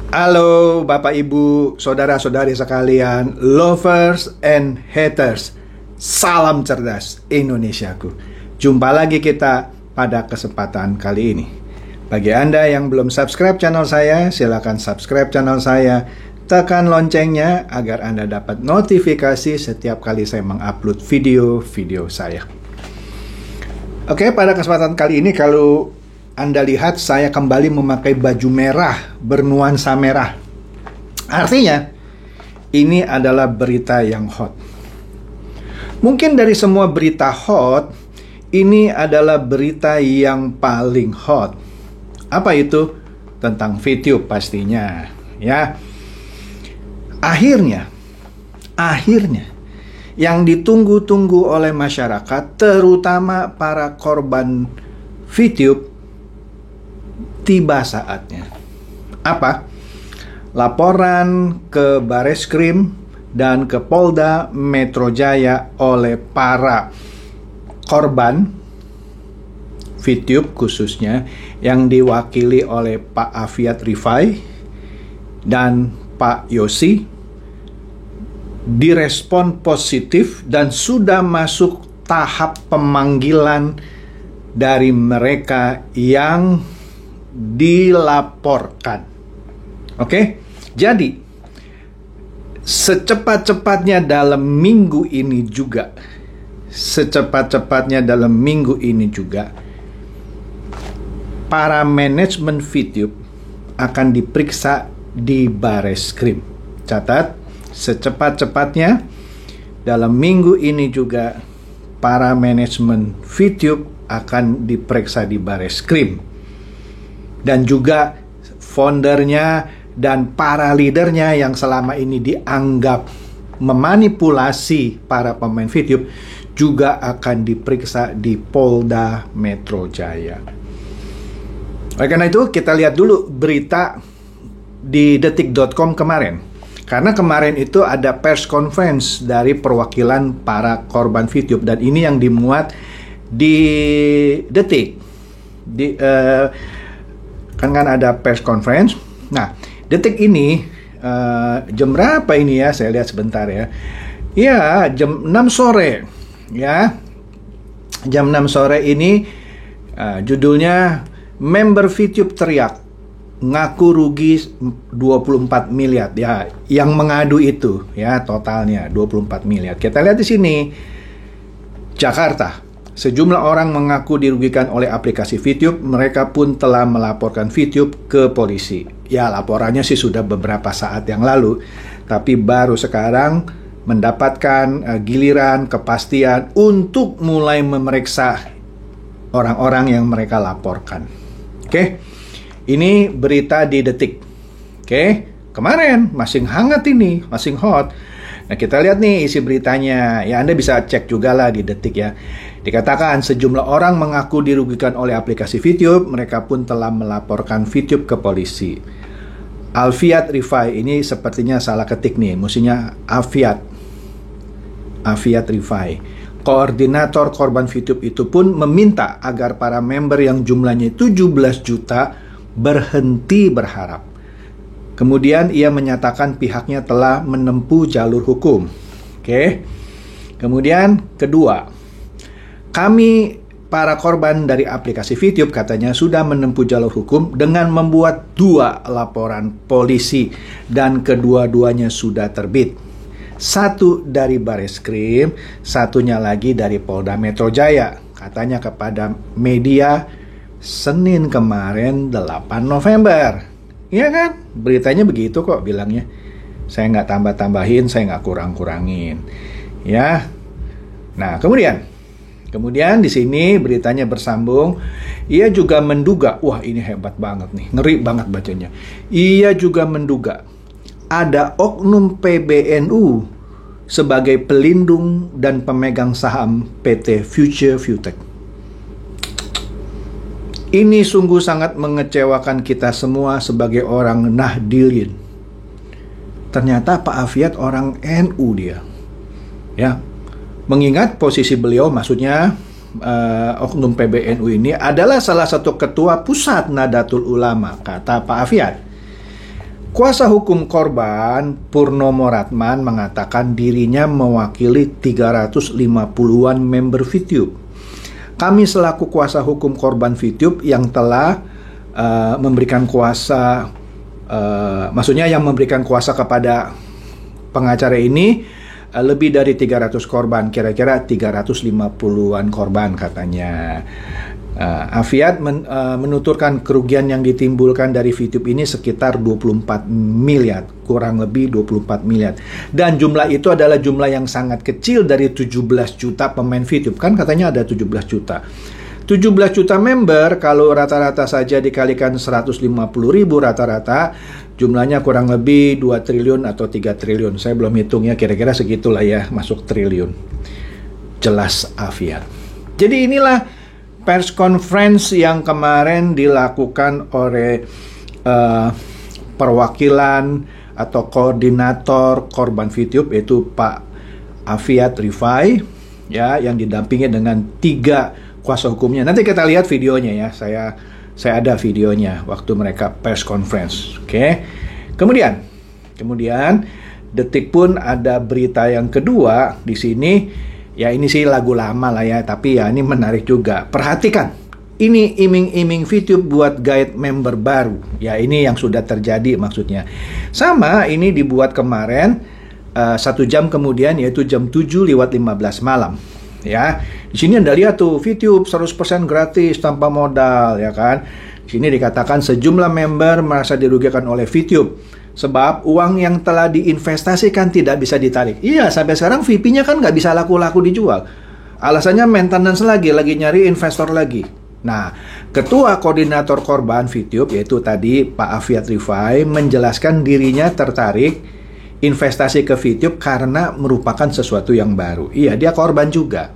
Halo Bapak Ibu, saudara-saudari sekalian, lovers and haters. Salam cerdas Indonesiaku. Jumpa lagi kita pada kesempatan kali ini. Bagi Anda yang belum subscribe channel saya, silakan subscribe channel saya. Tekan loncengnya agar Anda dapat notifikasi setiap kali saya mengupload video-video saya. Oke, pada kesempatan kali ini kalau Anda lihat saya kembali memakai baju merah bernuansa merah. Artinya ini adalah berita yang hot. Mungkin dari semua berita hot, ini adalah berita yang paling hot. Apa itu? Tentang VTube pastinya, ya. Akhirnya yang ditunggu-tunggu oleh masyarakat, terutama para korban VTube, tiba saatnya. Apa? Laporan ke Bareskrim dan ke Polda Metro Jaya oleh para korban VTube khususnya yang diwakili oleh Pak Afiat Rifai dan Pak Yosi direspon positif dan sudah masuk tahap pemanggilan dari mereka yang dilaporkan. Oke? Jadi secepat-cepatnya dalam minggu ini juga para manajemen VTube akan diperiksa di Bareskrim. Catat, secepat-cepatnya dalam minggu ini juga para manajemen VTube akan diperiksa di Bareskrim. Dan juga foundernya dan para leadernya yang selama ini dianggap memanipulasi para pemain VTube juga akan diperiksa di Polda Metro Jaya. Oleh karena itu kita lihat dulu berita di detik.com kemarin. Karena kemarin itu ada press conference dari perwakilan para korban VTube dan ini yang dimuat di Detik. Kan ada press conference. Nah, Detik ini jam berapa ini ya? Saya lihat sebentar ya. Ya, jam 6 sore. Ya. Jam 6 sore ini judulnya member VTube teriak ngaku rugi 24 miliar. Ya, yang mengadu itu ya totalnya 24 miliar. Kita lihat di sini. Jakarta. Sejumlah orang mengaku dirugikan oleh aplikasi VTube. Mereka pun telah melaporkan VTube ke polisi. Ya, laporannya sih sudah beberapa saat yang lalu, tapi baru sekarang mendapatkan giliran kepastian untuk mulai memeriksa orang-orang yang mereka laporkan. Oke. Ini berita di Detik. Oke. Kemarin masih hangat ini, masih hot. Nah, kita lihat nih isi beritanya. Ya, Anda bisa cek juga lah di Detik ya. Dikatakan sejumlah orang mengaku dirugikan oleh aplikasi VTube. Mereka pun telah melaporkan VTube ke polisi. Afiat Rifai, ini sepertinya salah ketik nih. Mestinya Afiat Rifai. Koordinator korban VTube itu pun meminta agar para member yang jumlahnya 17 juta berhenti berharap. Kemudian ia menyatakan pihaknya telah menempuh jalur hukum. Oke. Kemudian kedua, kami para korban dari aplikasi VTube katanya sudah menempuh jalur hukum dengan membuat 2 laporan polisi dan kedua-duanya sudah terbit. Satu dari Bareskrim, satunya lagi dari Polda Metro Jaya. Katanya kepada media Senin kemarin 8 November. Iya kan? Beritanya begitu kok bilangnya. Saya nggak tambah-tambahin, saya nggak kurang-kurangin. Ya. Nah, kemudian di sini beritanya bersambung. Ia juga menduga, wah ini hebat banget nih, ngeri banget bacanya. Ia juga menduga ada oknum PBNU sebagai pelindung dan pemegang saham PT Future Viewtech. Ini sungguh sangat mengecewakan kita semua sebagai orang Nahdliyin. Ternyata Pak Afiat orang NU dia. Ya. Mengingat posisi beliau, maksudnya oknum PBNU ini adalah salah satu ketua pusat Nahdlatul Ulama, kata Pak Afiat. Kuasa hukum korban, Purnomo Ratman, mengatakan dirinya mewakili 350-an member VTube. Kami selaku kuasa hukum korban VTube yang telah memberikan kuasa, maksudnya yang memberikan kuasa kepada pengacara ini, lebih dari 300 korban, kira-kira 350-an korban katanya. Afiat menuturkan kerugian yang ditimbulkan dari VTube ini sekitar 24 miliar, kurang lebih 24 miliar. Dan jumlah itu adalah jumlah yang sangat kecil dari 17 juta pemain VTube. Kan katanya ada 17 juta. 17 juta member, kalau rata-rata saja dikalikan 150 ribu rata-rata, jumlahnya kurang lebih 2 triliun atau 3 triliun. Saya belum hitungnya, kira-kira segitulah ya, masuk triliun. Jelas Afiat. Jadi inilah press conference yang kemarin dilakukan oleh perwakilan atau koordinator korban VTube, yaitu Pak Afiat Rifai, ya, yang didampingi dengan 3 kuasa hukumnya. Nanti kita lihat videonya ya. Saya ada videonya waktu mereka press conference. Oke. Kemudian Detik pun ada berita yang kedua di sini. Ya ini sih lagu lama lah ya, tapi ya ini menarik juga. Perhatikan, ini iming-iming VTube buat guide member baru. Ya ini yang sudah terjadi maksudnya. Sama ini dibuat kemarin 1 jam kemudian, yaitu jam 7:15 malam. Ya, di sini Anda lihat tuh VTube 100% gratis tanpa modal, ya kan. Di sini dikatakan sejumlah member merasa dirugikan oleh VTube sebab uang yang telah diinvestasikan tidak bisa ditarik. Iya, sampai sekarang VP-nya kan nggak bisa laku-laku dijual. Alasannya maintenance lagi nyari investor lagi. Nah, Ketua Koordinator Korban VTube, yaitu tadi Pak Afiat Rifai, menjelaskan dirinya tertarik investasi ke VTube karena merupakan sesuatu yang baru. Iya, dia korban juga.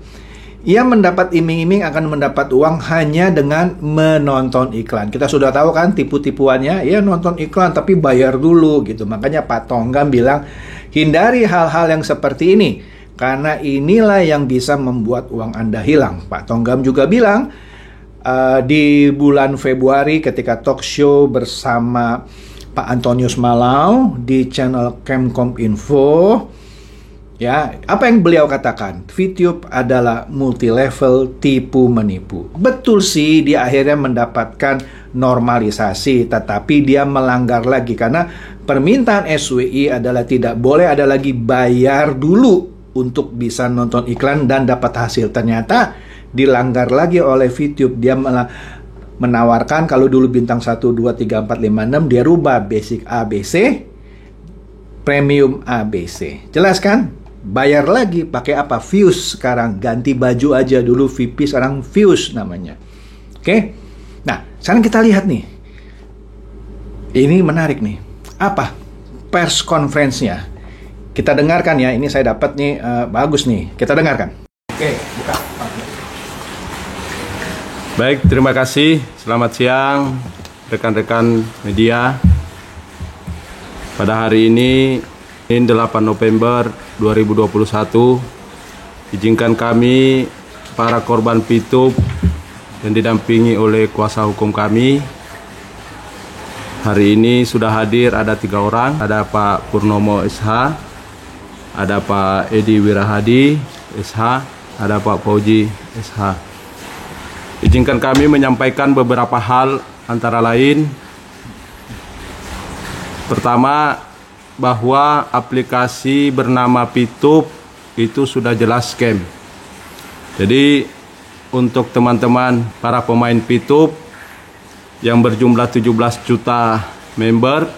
Ia mendapat iming-iming akan mendapat uang hanya dengan menonton iklan. Kita sudah tahu kan tipu-tipuannya, ya nonton iklan tapi bayar dulu gitu. Makanya Pak Tonggam bilang, hindari hal-hal yang seperti ini, karena inilah yang bisa membuat uang Anda hilang. Pak Tonggam juga bilang, di bulan Februari ketika talk show bersama Pak Antonius Malau di channel Kemkom Info, ya, apa yang beliau katakan? VTube adalah multi-level tipu-menipu. Betul sih, dia akhirnya mendapatkan normalisasi, tetapi dia melanggar lagi karena permintaan SWI adalah tidak boleh ada lagi bayar dulu untuk bisa nonton iklan dan dapat hasil. Ternyata dilanggar lagi oleh VTube. Dia malah menawarkan kalau dulu bintang 1, 2, 3, 4, 5, 6, dia rubah basic ABC, premium ABC. Jelas kan? Bayar lagi, pakai apa? Fuse sekarang, ganti baju aja, dulu VP sekarang Fuse namanya. Oke? Nah, sekarang kita lihat nih. Ini menarik nih. Apa? Pers conference-nya. Kita dengarkan ya, ini saya dapat nih, bagus nih. Kita dengarkan. Oke, buka. Baik, terima kasih. Selamat siang rekan-rekan media. Pada hari ini 8 November 2021, izinkan kami para korban VTube yang didampingi oleh kuasa hukum kami. Hari ini sudah hadir ada 3 orang, ada Pak Purnomo SH, ada Pak Edi Wirahadi SH, ada Pak Fauji SH. Izinkan kami menyampaikan beberapa hal, antara lain, pertama, bahwa aplikasi bernama VTube itu sudah jelas scam. Jadi untuk teman-teman para pemain VTube yang berjumlah 17 juta member,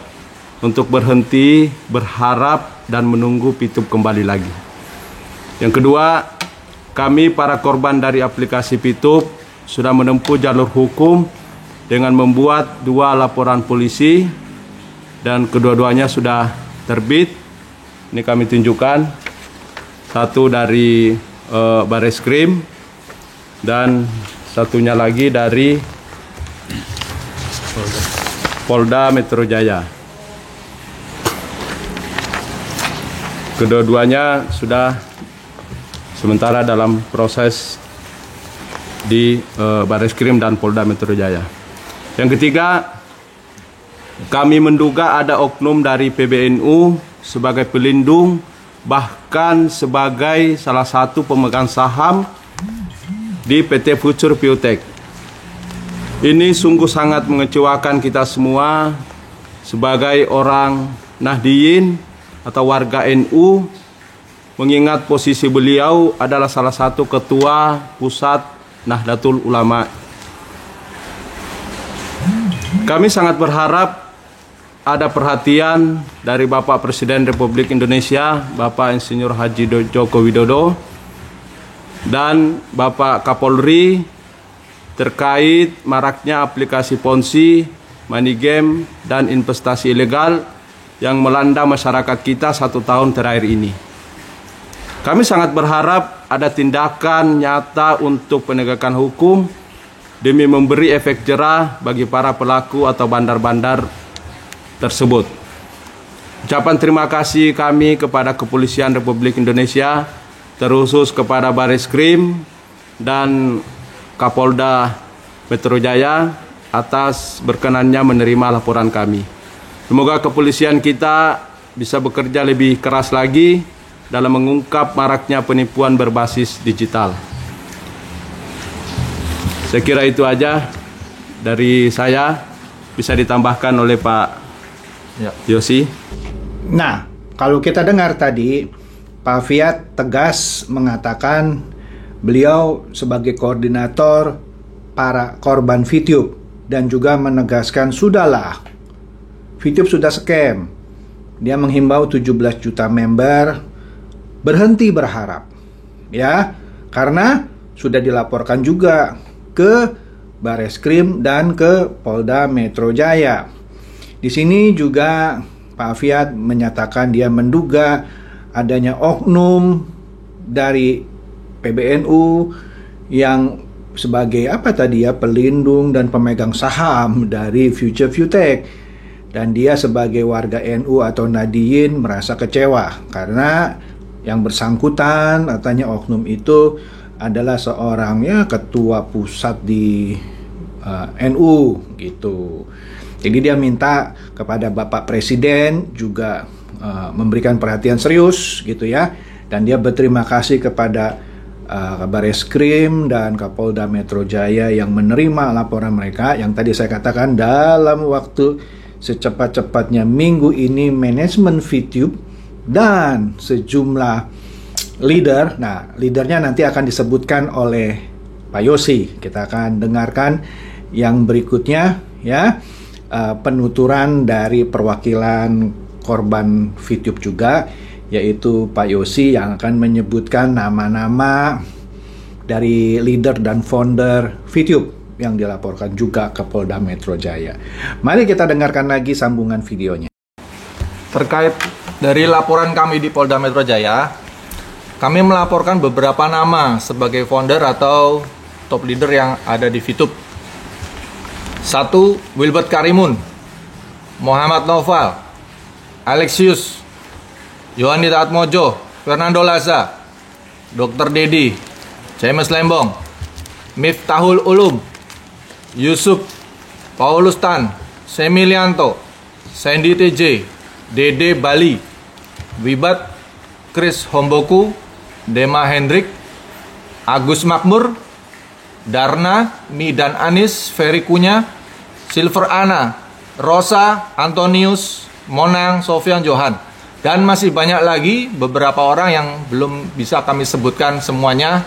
untuk berhenti berharap dan menunggu VTube kembali lagi. Yang kedua, kami para korban dari aplikasi VTube sudah menempuh jalur hukum dengan membuat 2 laporan polisi dan kedua-duanya sudah terbit. Ini kami tunjukkan, satu dari Bareskrim dan satunya lagi dari Polda Metro Jaya. Kedua-duanya sudah sementara dalam proses di Bareskrim dan Polda Metro Jaya. Yang ketiga, Kami menduga ada oknum dari PBNU sebagai pelindung, bahkan sebagai salah satu pemegang saham di PT Future Futek. Ini sungguh sangat mengecewakan kita semua sebagai orang Nahdliyin atau warga NU, mengingat posisi beliau adalah salah satu ketua pusat Nahdlatul Ulama. Kami sangat berharap ada perhatian dari Bapak Presiden Republik Indonesia, Bapak Insinyur Haji Joko Widodo, dan Bapak Kapolri terkait maraknya aplikasi ponzi, money game, dan investasi ilegal yang melanda masyarakat kita 1 tahun terakhir ini. Kami sangat berharap ada tindakan nyata untuk penegakan hukum demi memberi efek jerah bagi para pelaku atau bandar-bandar tersebut. Ucapan terima kasih kami kepada Kepolisian Republik Indonesia, terkhusus kepada Bareskrim dan Kapolda Metro Jaya atas berkenannya menerima laporan kami. Semoga kepolisian kita bisa bekerja lebih keras lagi dalam mengungkap maraknya penipuan berbasis digital. Saya kira itu aja dari saya, bisa ditambahkan oleh Pak Yosi. Nah, kalau kita dengar tadi, Pak Fiat tegas mengatakan beliau sebagai koordinator para korban VTube dan juga menegaskan sudahlah, VTube sudah scam. Dia menghimbau 17 juta member berhenti berharap, ya, karena sudah dilaporkan juga ke Bareskrim dan ke Polda Metro Jaya. Di sini juga Pak Fiat menyatakan dia menduga adanya oknum dari PBNU yang sebagai pelindung dan pemegang saham dari Future Futek, dan dia sebagai warga NU atau Nahdliyin merasa kecewa karena yang bersangkutan katanya oknum itu adalah seorang ketua pusat di NU gitu. Jadi dia minta kepada Bapak Presiden juga memberikan perhatian serius gitu ya, dan dia berterima kasih kepada Bareskrim dan Kapolda Metro Jaya yang menerima laporan mereka, yang tadi saya katakan dalam waktu secepat-cepatnya minggu ini manajemen VTube dan sejumlah leader. Nah, leadernya nanti akan disebutkan oleh Pak Yosi. Kita akan dengarkan yang berikutnya ya, penuturan dari perwakilan korban VTube juga, yaitu Pak Yosi yang akan menyebutkan nama-nama dari leader dan founder VTube yang dilaporkan juga ke Polda Metro Jaya. Mari kita dengarkan lagi sambungan videonya. Terkait dari laporan kami di Polda Metro Jaya, kami melaporkan beberapa nama sebagai founder atau top leader yang ada di VTube. 1. Wilbert Karimun, Muhammad Noval, Alexius, Yohanita Atmojo, Fernando Laza, Dr. Dedi, James Lembong, Miftahul Ulum, Yusuf, Paulus Tan, Semilianto, Sandy TJ, Dede Bali, Wibat, Chris Homboku, Dema Hendrik, Agus Makmur, Darna, Midan Anis, Ferry Kunya, Silver Ana, Rosa, Antonius, Monang, Sofian Johan, dan masih banyak lagi beberapa orang yang belum bisa kami sebutkan semuanya.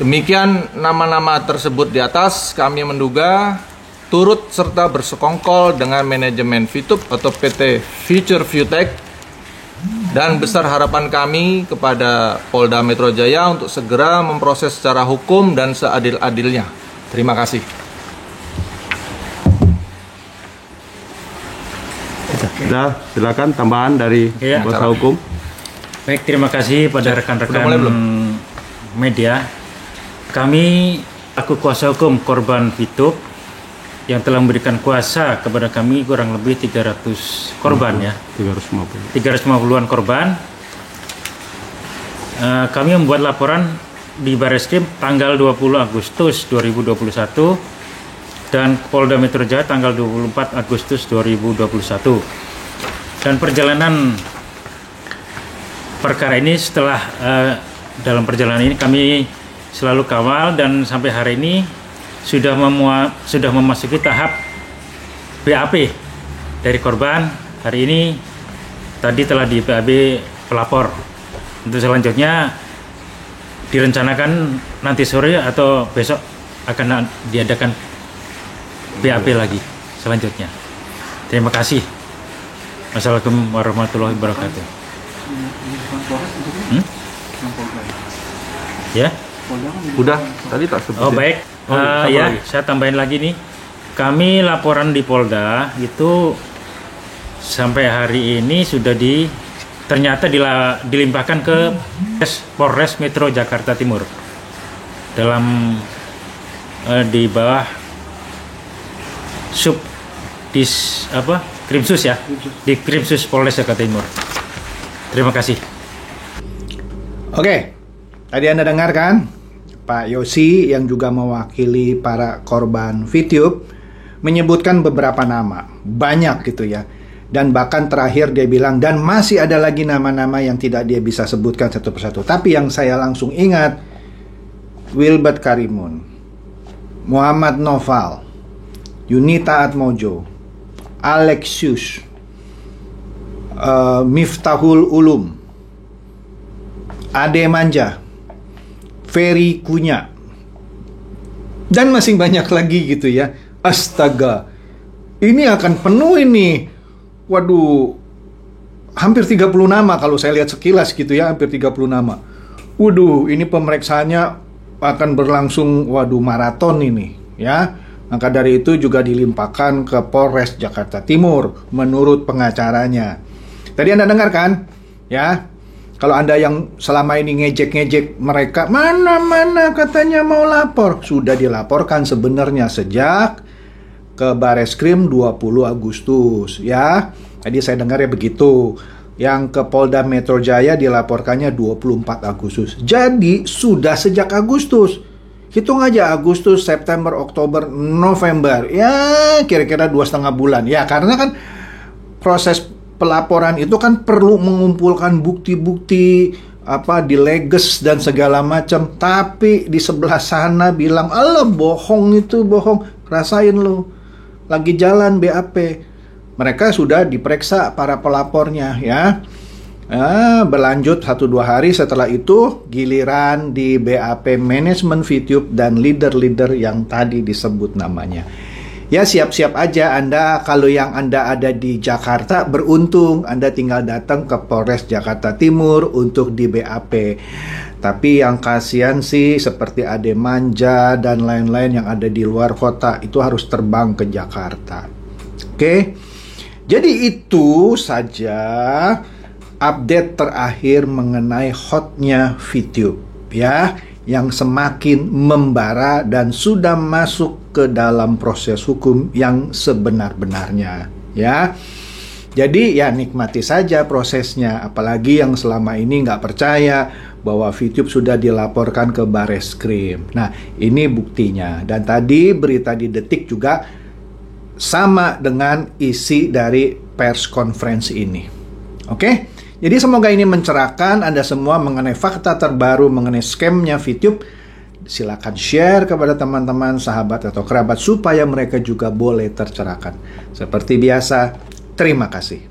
Demikian nama-nama tersebut di atas, kami menduga turut serta bersekongkol dengan manajemen VTube atau PT Future Futek, dan besar harapan kami kepada Polda Metro Jaya untuk segera memproses secara hukum dan seadil-adilnya. Terima kasih. Sudah, silakan tambahan dari kuasa hukum. Baik, terima kasih pada rekan-rekan media. Kami aku kuasa hukum korban VTube yang telah memberikan kuasa kepada kami kurang lebih 300 korban 350-an korban. Kami membuat laporan di Bareskrim tanggal 20 Agustus 2021 dan Polda Metro Jaya tanggal 24 Agustus 2021. Dan perjalanan perkara ini setelah dalam perjalanan ini kami selalu kawal dan sampai hari ini sudah memasuki tahap BAP dari korban. Hari ini tadi telah di BAP pelapor. Untuk selanjutnya direncanakan nanti sore atau besok akan diadakan BAP lagi selanjutnya. Terima kasih. Wassalamualaikum warahmatullahi wabarakatuh. Ya? Udah, tadi tak sebutin. Oh baik. Ya, saya tambahin lagi nih. Kami laporan di Polda itu sampai hari ini sudah ternyata dilimpahkan ke Polres Metro Jakarta Timur dalam di bawah Krimsus ya, di Krimsus Polres Jakarta Timur. Terima kasih. Oke, tadi Anda dengarkan Pak Yosi yang juga mewakili para korban VTube menyebutkan beberapa nama, banyak gitu ya. Dan bahkan terakhir dia bilang, dan masih ada lagi nama-nama yang tidak dia bisa sebutkan satu persatu. Tapi yang saya langsung ingat, Wilbert Karimun, Muhammad Noval, Yunita Atmojo, Alexius, Miftahul Ulum, Ade Manja, Ferry Kunya, dan masih banyak lagi gitu ya. Astaga, ini akan penuh ini. Waduh, hampir 30 nama kalau saya lihat sekilas gitu ya, hampir 30 nama. Waduh, ini pemeriksaannya akan berlangsung, waduh, maraton ini ya. Maka dari itu juga dilimpahkan ke Polres Jakarta Timur menurut pengacaranya. Tadi Anda dengarkan ya, kalau Anda yang selama ini ngejek-ngejek mereka, mana katanya mau lapor. Sudah dilaporkan sebenarnya sejak ke Bareskrim 20 Agustus ya. Tadi saya dengar ya begitu. Yang ke Polda Metro Jaya dilaporkannya 24 Agustus. Jadi sudah sejak Agustus. Hitung aja Agustus, September, Oktober, November. Ya kira-kira 2,5 bulan. Ya karena kan proses pelaporan itu kan perlu mengumpulkan bukti-bukti dileges dan segala macam. Tapi di sebelah sana bilang, alah bohong itu bohong. Rasain lo, lagi jalan BAP. Mereka sudah diperiksa para pelapornya ya. Berlanjut 1-2 hari setelah itu giliran di BAP manajemen VTube dan leader-leader yang tadi disebut namanya. Ya siap-siap aja Anda, kalau yang Anda ada di Jakarta beruntung Anda tinggal datang ke Polres Jakarta Timur untuk di BAP. Tapi yang kasihan sih seperti Ade Manja dan lain-lain yang ada di luar kota itu harus terbang ke Jakarta. Oke? Jadi itu saja update terakhir mengenai hotnya VTube ya, yang semakin membara dan sudah masuk ke dalam proses hukum yang sebenar-benarnya ya. Jadi ya nikmati saja prosesnya, apalagi yang selama ini nggak percaya bahwa VTube sudah dilaporkan ke Bareskrim. Nah ini buktinya, dan tadi berita di Detik juga sama dengan isi dari pers conference ini. Oke? Jadi semoga ini mencerahkan Anda semua mengenai fakta terbaru mengenai scamnya VTube. Silakan share kepada teman-teman, sahabat atau kerabat supaya mereka juga boleh tercerahkan. Seperti biasa, terima kasih.